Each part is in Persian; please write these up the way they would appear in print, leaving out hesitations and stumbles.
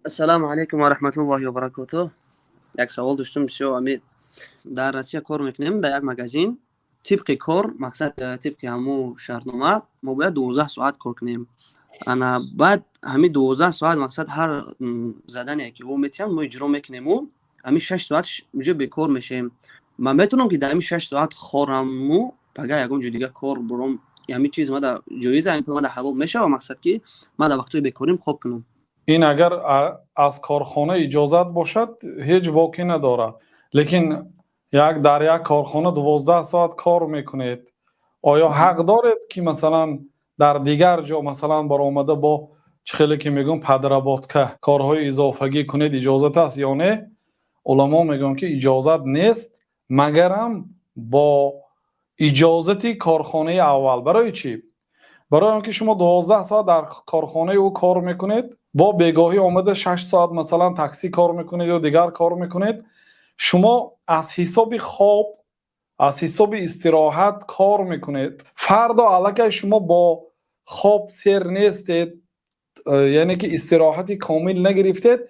السلام علیکم و رحمت الله و برکاته. یک سوال داشتم بسیار امید. در روسیه کار میکنیم در یک مغازین. طبق کار مقصد طبق همو شرطنامه ما باید 12 ساعت کار کنیم. انا بعد همین 12 ساعت مقصد هر زدنی که او میتیم ما اجرا میکنیم و همین 6 ساعت اونجا بیکار میشیم. من میتونم که در همین 6 ساعت خورم و بگه یکم جو دیگه کار برم. همین چیز ما در جایزه این ما در حلال میشه و مقصد که ما در وقتی بیکاریم خوب کنم. این اگر از کارخانه اجازت باشد هیچ باکی ندارد، لیکن در یک کارخانه 12 ساعت کار میکنید، آیا حق دارید که مثلا در دیگر جا مثلا برآمده با خیلی که میگن پدربادکه کارهای اضافگی کنید اجازت است یا نه؟ علما میگن که اجازت نیست مگرم با اجازت کارخانه اول. برای چی؟ برای اینکه شما 12 ساعت در کارخانه او کار میکنید، با بیگاهی آمده 6 ساعت مثلا تاکسی کار میکنید یا دیگر کار میکنید، شما از حساب خواب، از حساب استراحت کار میکنید. فردا علاقه شما با خواب سیر نیستید، یعنی که استراحتی کامل نگرفتید،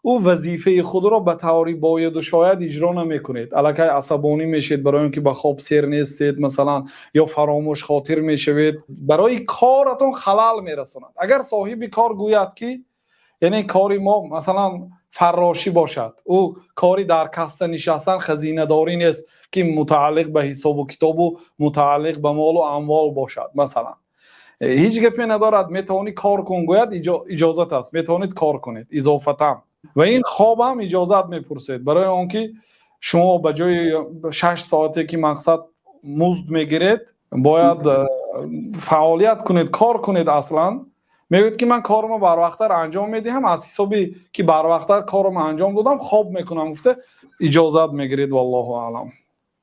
او وظیفه خود را به طوری باید و شاید اجرا نمیکنید. الکی عصبانی میشید برای اینکه به خواب سیر نیستید مثلا، یا فراموش خاطر میشوید، برای کارتون خلل میرساند. اگر صاحب کار گوید که یعنی کاری ما مثلا فراشی باشد، او کاری در کاسه نشستن خزینه داری نیست که متعلق به حساب و کتاب و متعلق به مال و اموال باشد، مثلا هیچ گپی ندارد، میتونی کار کن، گوید اجازت است، میتونید کار کنید اضافتم. و این خواب هم اجازت میپرسید، برای آنکه شما به جای 6 ساعتی که مقصد مزد میگیرید باید فعالیت کنید، کار کنید. اصلا میگوید که من کارمو بر وقتر انجام میدهم، از حسابی که بر وقتر کارمو انجام دادم خواب میکنم، گفته اجازت میگیرید. والله اعلم.